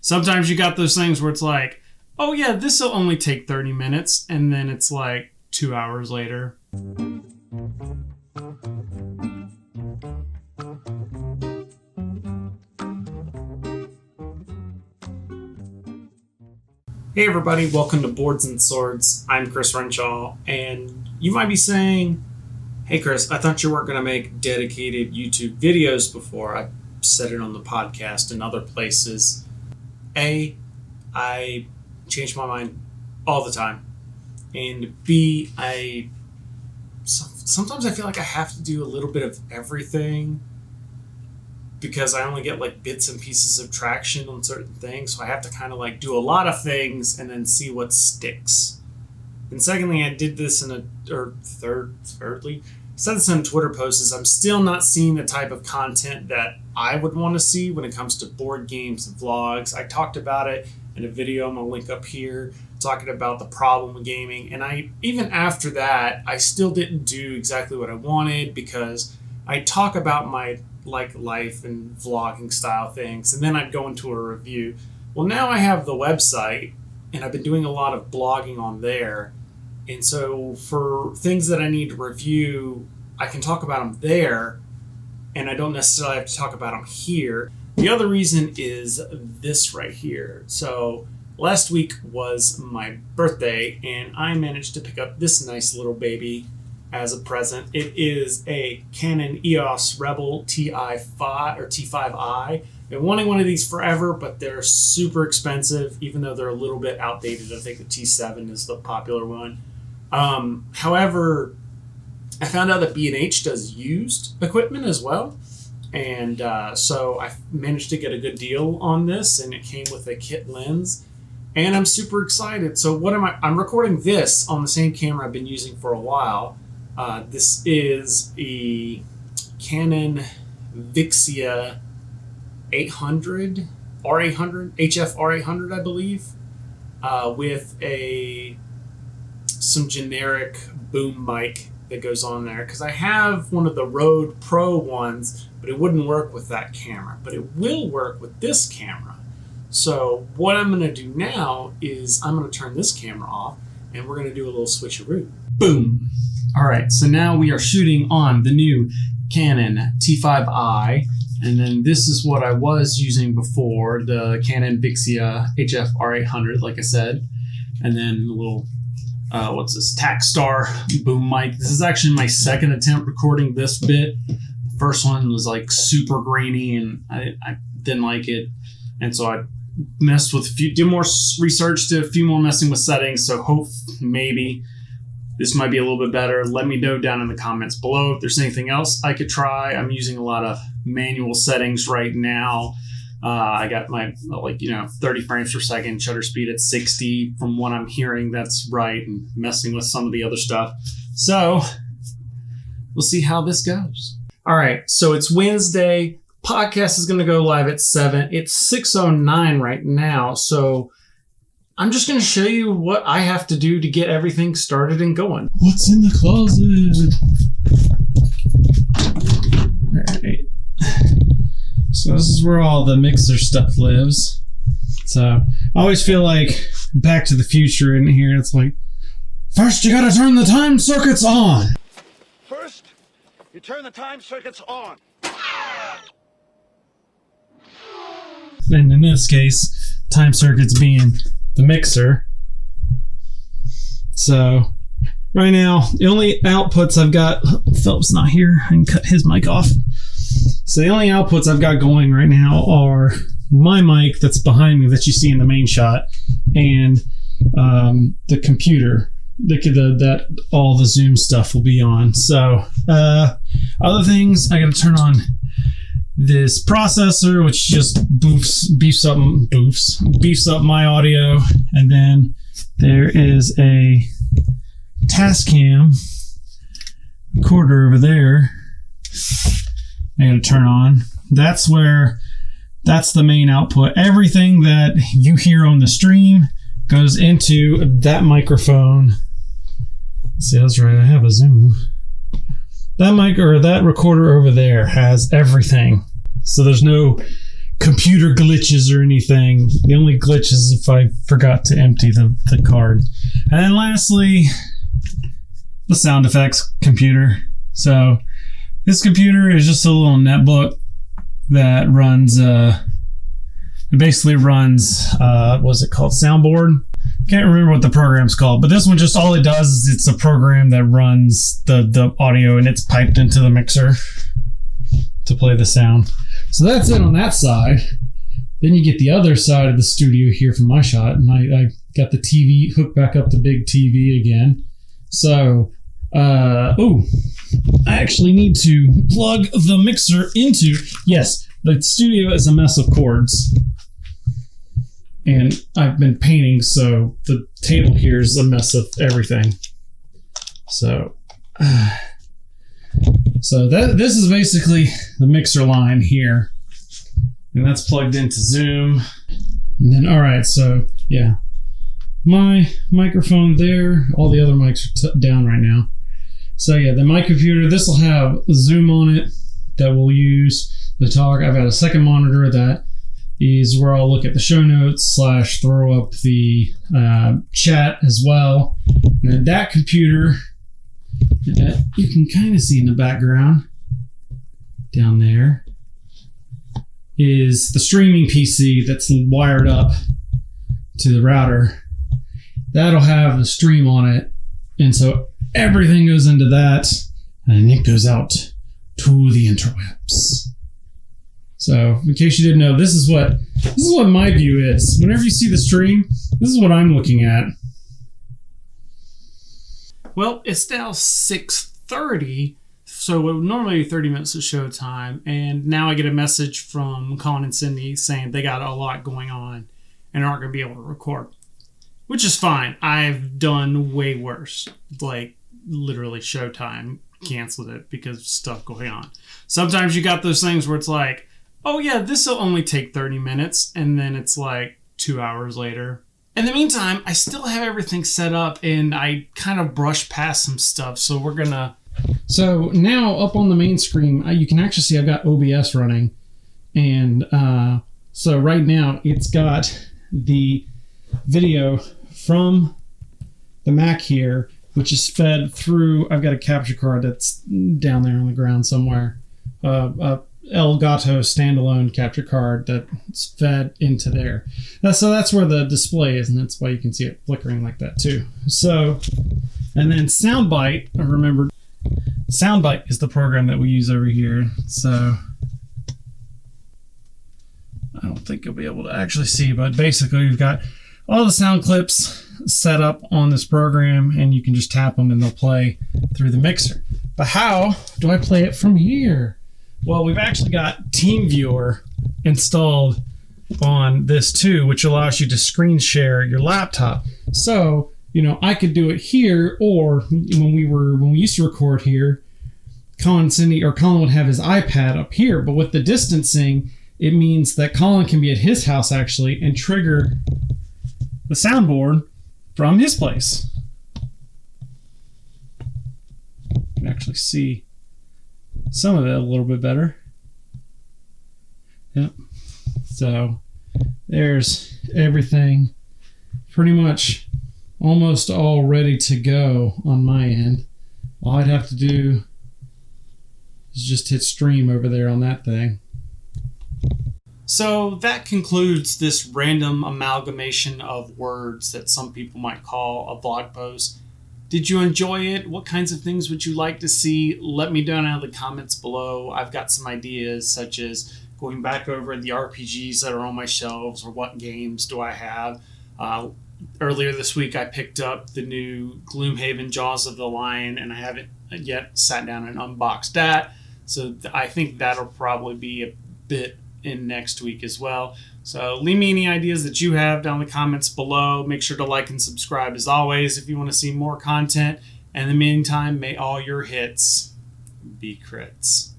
Sometimes you got those things where it's like, oh yeah, this will only take 30 minutes, and then it's like 2 hours later. Hey everybody, welcome to Boards and Swords. I'm Chris Renshaw, and you might be saying, hey Chris, I thought you weren't going to make dedicated YouTube videos before. I've said it on the podcast and other places. I change my mind all the time. And B, sometimes I feel like I have to do a little bit of everything because I only get like bits and pieces of traction on certain things. So I have to kind of like do a lot of things and then see what sticks. And secondly, I did this thirdly, said this in Twitter posts, I'm still not seeing the type of content that I would want to see when it comes to board games and vlogs. I talked about it in a video I'm going to link up here, talking about the problem with gaming. And even after that, I still didn't do exactly what I wanted because I talk about my life and vlogging style things, and then I'd go into a review. Well, now I have the website, and I've been doing a lot of blogging on there. And so for things that I need to review, I can talk about them there, and I don't necessarily have to talk about them here. The other reason is this right here. So last week was my birthday, and I managed to pick up this nice little baby as a present. It is a Canon EOS Rebel T5 or T5i. Been wanting one of these forever, but they're super expensive, even though they're a little bit outdated. I think the T7 is the popular one. However, I found out that B&H does used equipment as well. And so I managed to get a good deal on this, and it came with a kit lens. And I'm super excited. So I'm recording this on the same camera I've been using for a while. This is a Canon Vixia 800, R800, HF R800, I believe, with some generic boom mic that goes on there. Because I have one of the Rode Pro ones, but it wouldn't work with that camera. But it will work with this camera. So what I'm going to do now is I'm going to turn this camera off, and we're going to do a little switcheroo. Boom. All right, so now we are shooting on the new Canon T5i, and then this is what I was using before, the Canon Vixia HF R800, like I said, and then a little, what's this, Takstar boom mic. This is actually my second attempt recording this bit. The first one was like super grainy, and I didn't like it, and so I messed with did more research, did a few more messing with settings, so maybe this might be a little bit better. Let me know down in the comments below if there's anything else I could try. I'm using a lot of manual settings right now. I got my 30 frames per second, shutter speed at 60. From what I'm hearing, that's right, and messing with some of the other stuff. So we'll see how this goes. All right, so it's Wednesday. Podcast is going to go live at 7. It's 6:09 right now, so I'm just going to show you what I have to do to get everything started and going. What's in the closet? Alright. So this is where all the mixer stuff lives. So I always feel like Back to the Future in here. It's like, first you got to turn the time circuits on. First, you turn the time circuits on. And in this case, time circuits being the mixer. So right now, the only outputs I've got, Philip's not here, I can cut his mic off. So the only outputs I've got going right now are my mic that's behind me that you see in the main shot, and the computer that all the Zoom stuff will be on. So other things, I gotta turn on this processor, which just beefs up my audio, and then there is a Tascam recorder over there I gotta turn on. That's the main output. Everything that you hear on the stream goes into that microphone. See, that's right, I have a Zoom. That mic or that recorder over there has everything. So there's no computer glitches or anything. The only glitch is if I forgot to empty the card. And then lastly, the sound effects computer. So this computer is just a little netbook that runs, it basically runs, what's it called? Soundboard. Can't remember what the program's called, but this one just all it does is it's a program that runs the audio and it's piped into the mixer to play the sound. So that's it on that side. Then you get the other side of the studio here from my shot, and I got the TV hooked back up to big TV again. So, I actually need to plug the mixer into, yes, the studio is a mess of cords. And I've been painting, so the table here is a mess of everything. So this is basically the mixer line here. And that's plugged into Zoom. And then, all right, so yeah. My microphone there, all the other mics are down right now. So yeah, then my computer, this will have Zoom on it that we'll use to talk. I've got a second monitor that is where I'll look at the show notes / throw up the chat as well. And then that computer that you can kind of see in the background down there is the streaming PC that's wired up to the router. That'll have the stream on it. And so everything goes into that and it goes out to the interwebs. So in case you didn't know, this is what my view is. Whenever you see the stream, this is what I'm looking at. Well, it's now 6:30, so it would normally be 30 minutes of showtime, and now I get a message from Colin and Cindy saying they got a lot going on and aren't going to be able to record, which is fine. I've done way worse, like literally Showtime canceled it because of stuff going on. Sometimes you got those things where it's like, oh yeah, this will only take 30 minutes, and then it's like 2 hours later. In the meantime, I still have everything set up, and I kind of brushed past some stuff, so we're gonna... So now up on the main screen, you can actually see I've got OBS running, and so right now it's got the video from the Mac here, which is fed through... I've got a capture card that's down there on the ground somewhere. Elgato standalone capture card that's fed into there. So that's where the display is, and that's why you can see it flickering like that too. So, and then Soundbite, I remembered, Soundbite is the program that we use over here. So, I don't think you'll be able to actually see, but basically we've got all the sound clips set up on this program, and you can just tap them and they'll play through the mixer. But how do I play it from here? Well, we've actually got TeamViewer installed on this too, which allows you to screen share your laptop. So, you know, I could do it here, or when we used to record here, Colin would have his iPad up here, but with the distancing, it means that Colin can be at his house actually and trigger the soundboard from his place. You can actually see some of it a little bit better. Yep. So there's everything pretty much almost all ready to go on my end. All I'd have to do is just hit stream over there on that thing. So that concludes this random amalgamation of words that some people might call a vlog post. Did you enjoy it? What kinds of things would you like to see? Let me know down in the comments below. I've got some ideas, such as going back over the RPGs that are on my shelves, or what games do I have. Earlier this week, I picked up the new Gloomhaven Jaws of the Lion, and I haven't yet sat down and unboxed that. So I think that'll probably be a bit in next week as well. So leave me any ideas that you have down in the comments below. Make sure to like and subscribe as always if you want to see more content. And in the meantime, may all your hits be crits.